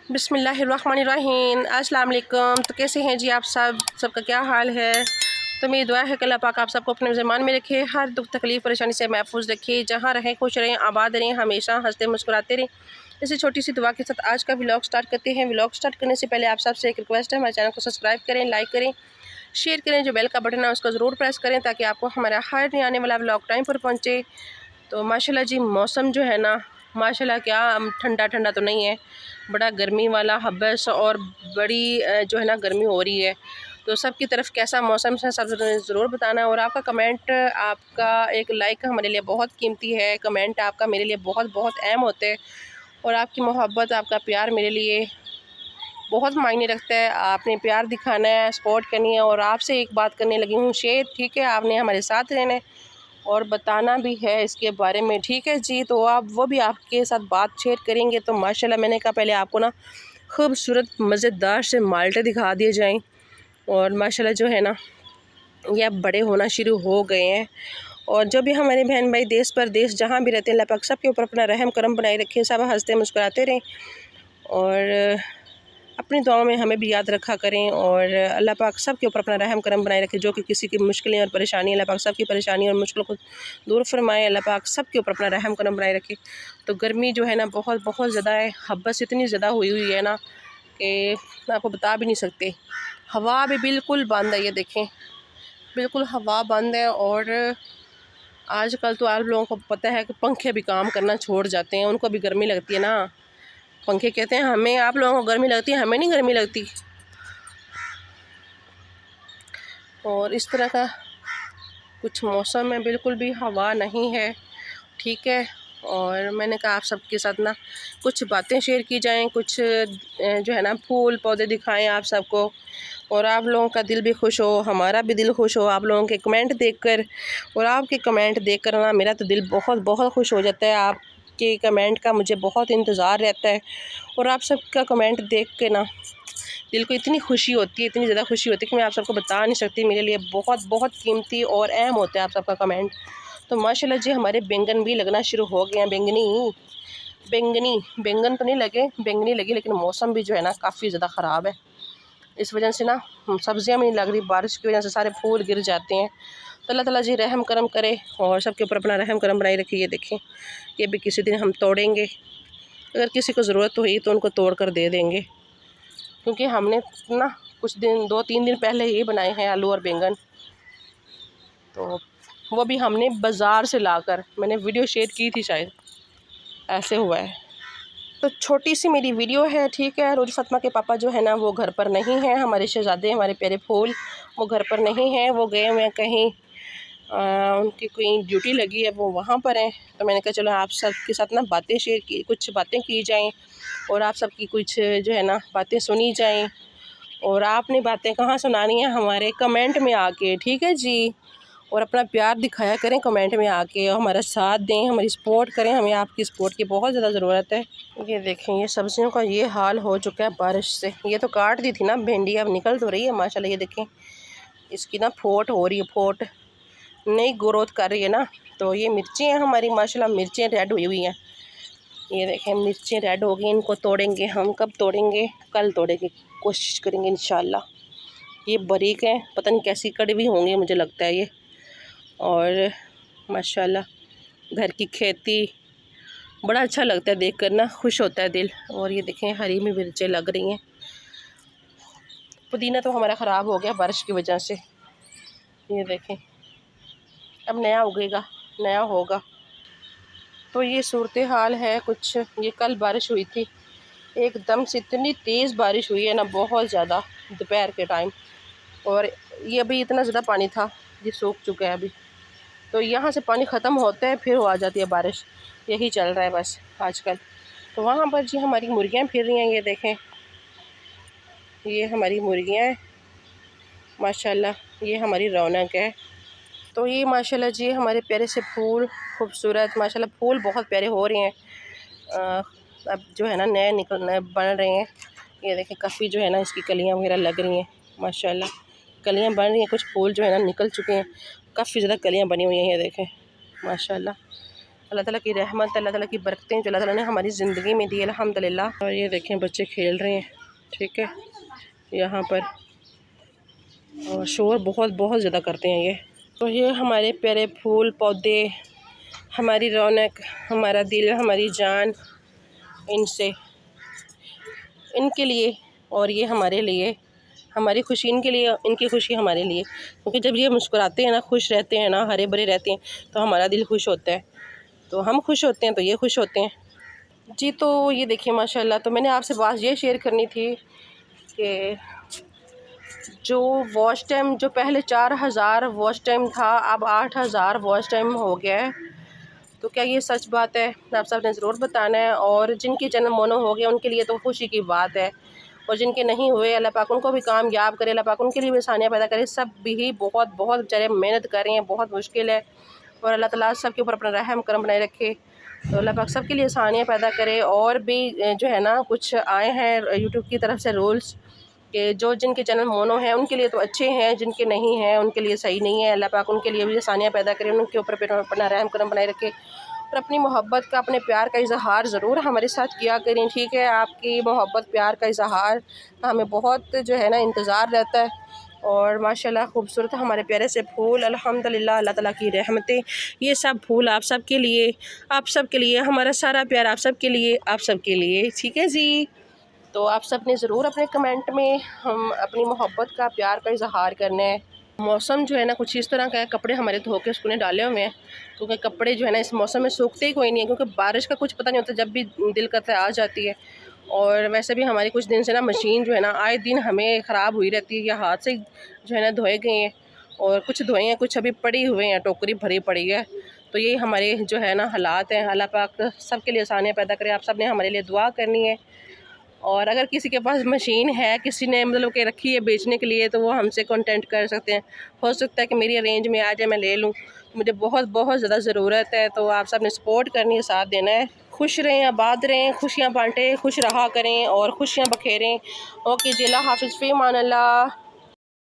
बिस्मिल्लाहिर्रहमानिर्रहीम। अस्सलाम वालेकुम। तो कैसे हैं जी आप सबका क्या हाल है। तो मेरी दुआ है कि अल्लाह पाक आप सबको अपने ज़मान में रखे, हर दुख तकलीफ़ परेशानी से महफूज रखे, जहाँ रहें खुश रहें, आबाद रहें, हमेशा हंसते मुस्कुराते रहें। इसी छोटी सी दुआ के साथ आज का व्लॉग स्टार्ट करते हैं। व्लॉग स्टार्ट करने से पहले आप सबसे एक रिक्वेस्ट है, हमारे चैनल को सब्सक्राइब करें, लाइक करें, शेयर करें, जो बेल का बटन है उसको ज़रूर प्रेस करें ताकि आपको हमारा हर नया आने वाला व्लॉग टाइम पर पहुँचे। तो माशाल्लाह जी मौसम जो है ना, माशाल्लाह क्या ठंडा ठंडा तो नहीं है, बड़ा गर्मी वाला हब्बस और बड़ी जो है ना गर्मी हो रही है। तो सबकी तरफ कैसा मौसम है सब ज़रूर बताना। और आपका कमेंट, आपका एक लाइक हमारे लिए बहुत कीमती है। कमेंट आपका मेरे लिए बहुत बहुत अहम होते हैं और आपकी मोहब्बत, आपका प्यार मेरे लिए बहुत मायने रखता है। आपने प्यार दिखाना है, सपोर्ट करनी है। और आपसे एक बात करने लगी हूँ शेयर, ठीक है, आपने हमारे साथ रहना है और बताना भी है इसके बारे में, ठीक है जी। तो आप वो भी आपके साथ बात शेयर करेंगे। तो माशाल्लाह मैंने कहा पहले आपको ना खूबसूरत मज़ेदार से माल्टे दिखा दिए जाएं। और माशाल्लाह जो है ना ये अब बड़े होना शुरू हो गए हैं। और जो भी हमारे बहन भाई देश परदेश जहाँ भी रहते हैं, अल्लाह पाक सब के ऊपर अपना रहम करम बनाए रखें, सब हंसते मुस्कुराते रहें और अपनी दुआओं में हमें भी याद रखा करें। और अल्लाह पाक सब के ऊपर अपना रहम करम बनाए रखे, जो कि किसी की मुश्किलें और परेशानी, अल्लाह पाक सब की परेशानी और मुश्किलों को दूर फरमाए। अल्लाह पाक सब के ऊपर अपना रहम करम बनाए रखे। तो गर्मी जो है ना बहुत बहुत ज़्यादा है, हब्बस इतनी ज़्यादा हुई हुई है ना कि आपको बता भी नहीं सकते। हवा भी बिल्कुल बंद है, ये देखें बिल्कुल हवा बंद है। और आजकल तो आप लोगों को पता है कि पंखे भी काम करना छोड़ जाते हैं, उनको भी गर्मी लगती है ना। पंखे कहते हैं हमें, आप लोगों को गर्मी लगती है, हमें नहीं गर्मी लगती। और इस तरह का कुछ मौसम में बिल्कुल भी हवा नहीं है, ठीक है। और मैंने कहा आप सबके साथ ना कुछ बातें शेयर की जाएं, कुछ जो है ना फूल पौधे दिखाएं आप सबको, और आप लोगों का दिल भी खुश हो, हमारा भी दिल खुश हो आप लोगों के कमेंट देखकर। और आपके कमेंट देखकर ना मेरा तो दिल बहुत बहुत खुश हो जाता है। आपके कमेंट का मुझे बहुत इंतज़ार रहता है और आप सबका कमेंट देख के ना दिल को इतनी खुशी होती है, इतनी ज़्यादा खुशी होती है कि मैं आप सबको बता नहीं सकती। मेरे लिए बहुत बहुत कीमती और अहम होता है आप सबका कमेंट। तो माशाल्लाह जी हमारे बैंगन भी लगना शुरू हो गए हैं। बैंगन तो नहीं लगे, बैंगनी लगी, लेकिन मौसम भी जो है ना काफ़ी ज़्यादा ख़राब है। इस वजह से ना सब्ज़ियाँ भी नहीं लग रही, बारिश की वजह से सारे फूल गिर जाते हैं। तो अल्लाह ताला जी रहम करम करे और सबके ऊपर अपना रहम करम बनाए रखिए। ये देखें ये भी किसी दिन हम तोड़ेंगे, अगर किसी को ज़रूरत हुई तो उनको तोड़ कर दे देंगे, क्योंकि हमने ना कुछ दिन 2-3 दिन पहले ही बनाए हैं आलू और बैंगन। तो वो भी हमने बाज़ार से लाकर, मैंने वीडियो शेयर की थी शायद, ऐसे हुआ है। तो छोटी सी मेरी वीडियो है, ठीक है। रोज़ फ़ातिमा के पापा जो है ना वो घर पर नहीं हैं, हमारे शहज़ादे हमारे प्यारे फूल वो घर पर नहीं हैं, वो गए हुए हैं कहीं, उनकी कोई ड्यूटी लगी है, वो वहाँ पर हैं। तो मैंने कहा चलो आप सबके साथ ना बातें शेयर की, कुछ बातें की जाएँ और आप सबकी कुछ जो है ना बातें सुनी जाएँ। और आपने बातें कहाँ सुनानी है, हमारे कमेंट में आके, ठीक है जी। और अपना प्यार दिखाया करें कमेंट में आके, और हमारा साथ दें, हमारी सपोर्ट करें, हमें आपकी सपोर्ट की बहुत ज़्यादा ज़रूरत है। ये देखें ये सब्जियों का ये हाल हो चुका है बारिश से। ये तो काट दी थी ना भिंडी, अब निकल तो रही है माशाल्लाह। ये देखें इसकी ना फोट हो रही है, फोट नई ग्रोथ कर रही है ना। तो ये मिर्चें हैं हमारी, माशाल्लाह मिर्चें रेड हुई हुई हैं। ये देखें मिर्चें रेड हो गई, इनको तोड़ेंगे हम। कब तोड़ेंगे? कल तोड़ेंगे, कोशिश करेंगे इंशाल्लाह। ये बारीक है, पता नहीं कैसी कड़वी होंगी मुझे लगता है ये। और माशाल्लाह घर की खेती बड़ा अच्छा लगता है देख कर ना, खुश होता है दिल। और ये देखें हरी में मिर्चें लग रही हैं। पुदीना तो हमारा ख़राब हो गया बारिश की वजह से। ये देखें अब नया उगेगा, नया होगा। तो ये सूरत हाल है कुछ। ये कल बारिश हुई थी एकदम से, इतनी तेज़ बारिश हुई है ना, बहुत ज़्यादा, दोपहर के टाइम। और ये अभी इतना ज़्यादा पानी था, ये सूख चुका है अभी। तो यहाँ से पानी ख़त्म होता है फिर आ जाती है बारिश, यही चल रहा है बस आजकल। तो वहाँ पर जी हमारी मुर्गियाँ फिर रही हैं। ये देखें ये हमारी मुर्गियाँ हैं माशाल्लाह, ये हमारी रौनक है। तो ये माशाल्लाह जी हमारे प्यारे से फूल, खूबसूरत माशाल्लाह फूल बहुत प्यारे हो रहे हैं। अब जो है ना नए बन रहे हैं। ये देखें काफ़ी जो है ना इसकी कलियाँ वगैरह लग रही हैं माशाल्लाह, कलियाँ बन रही हैं। कुछ फूल जो है ना निकल चुके हैं, काफ़ी ज़्यादा कलियाँ बनी हुई हैं। ये देखें माशाल्लाह अल्लाह ताला की रहमत, अल्लाह ताला की बरकतें जो अल्लाह ताला ने हमारी ज़िंदगी में दी अल्हम्दुलिल्लाह। और ये देखें बच्चे खेल रहे हैं, ठीक है, यहाँ पर, और शोर बहुत बहुत ज़्यादा करते हैं ये। तो ये हमारे प्यारे फूल पौधे, हमारी रौनक, हमारा दिल, हमारी जान, इनके लिए, और ये हमारे लिए, हमारी खुशी इनके लिए, इनकी खुशी हमारे लिए। क्योंकि जब ये मुस्कुराते हैं ना, खुश रहते हैं ना, हरे भरे रहते हैं, तो हमारा दिल खुश होता है, तो हम खुश होते हैं तो ये खुश होते हैं जी। तो ये देखिए माशाल्लाह, तो मैंने आपसे बात ये शेयर करनी थी कि जो वॉच टाइम, जो पहले 4000 वॉच टाइम था, अब 8000 वॉच टाइम हो गया है। तो क्या ये सच बात है? आप सब ने ज़रूर बताना है। और जिनके चैनल मोनो हो गया उनके लिए तो खुशी की बात है, और जिनके नहीं हुए अल्लाह पाक उनको भी कामयाब करे, अल्लाह पाक उनके लिए भी आसानियाँ पैदा करे। सब भी बहुत बहुत बेचारे मेहनत कर रहे हैं, बहुत मुश्किल है, और अल्लाह ताला सब के ऊपर अपना रहम करम बनाए रखे। तो अल्लाह पाक सब के लिए आसानियाँ पैदा करे। और भी जो है ना, कुछ आए हैं यूट्यूब की तरफ से रूल्स कि जो जिनके चैनल मोनो हैं उनके लिए तो अच्छे हैं, जिनके नहीं हैं उनके लिए सही नहीं है। अल्लाह पाक उनके लिए भी आसानियाँ पैदा करें, उनके ऊपर अपना रहम करम बनाए रखे, और अपनी मोहब्बत का, अपने प्यार का इजहार ज़रूर हमारे साथ किया करें, ठीक है। आपकी मोहब्बत प्यार का इजहार का हमें बहुत जो है ना इंतज़ार रहता है। और माशाल्लाह खूबसूरत हमारे प्यारे से फूल, अल्हम्दुलिल्लाह, अल्लाह ताला की रहमतें, ये सब फूल आप सब के लिए, आप सब के लिए, हमारा सारा प्यार आप सब के लिए, आप सब के लिए, ठीक है जी। तो आप सब ने ज़रूर अपने कमेंट में हम अपनी मोहब्बत का, प्यार का इजहार करना है। मौसम जो है ना कुछ इस तरह का है, कपड़े हमारे धो के सुखने डाले हुए हैं, क्योंकि कपड़े जो है ना इस मौसम में सूखते ही कोई नहीं है, क्योंकि बारिश का कुछ पता नहीं होता, जब भी दिल करता है आ जाती है। और वैसे भी हमारी कुछ दिन से ना मशीन जो है ना आए दिन हमें ख़राब हुई रहती है, या हाथ से जो है ना धोए गए हैं, और कुछ धोए हैं, कुछ अभी पड़ी हुए हैं, टोकरी भरी पड़ी है। तो यही हमारे जो है ना हालात हैं। अल्लाह पाक सब के लिए आसानियाँ पैदा करे। आप सब ने हमारे लिए दुआ करनी है। और अगर किसी के पास मशीन है, किसी ने मतलब कि रखी है बेचने के लिए, तो वो हमसे कांटेक्ट कर सकते हैं। हो सकता है कि मेरी रेंज में आ जाए, मैं ले लूँ। मुझे बहुत बहुत ज़्यादा ज़रूरत है। तो आप सब ने सपोर्ट करनी है, साथ देना है। खुश रहें, आबाद रहें, खुशियाँ बांटें, खुश रहा करें और खुशियाँ बखेरें। ओके जी, अल्लाह हाफ़िज़, फ़ी अमान अल्लाह।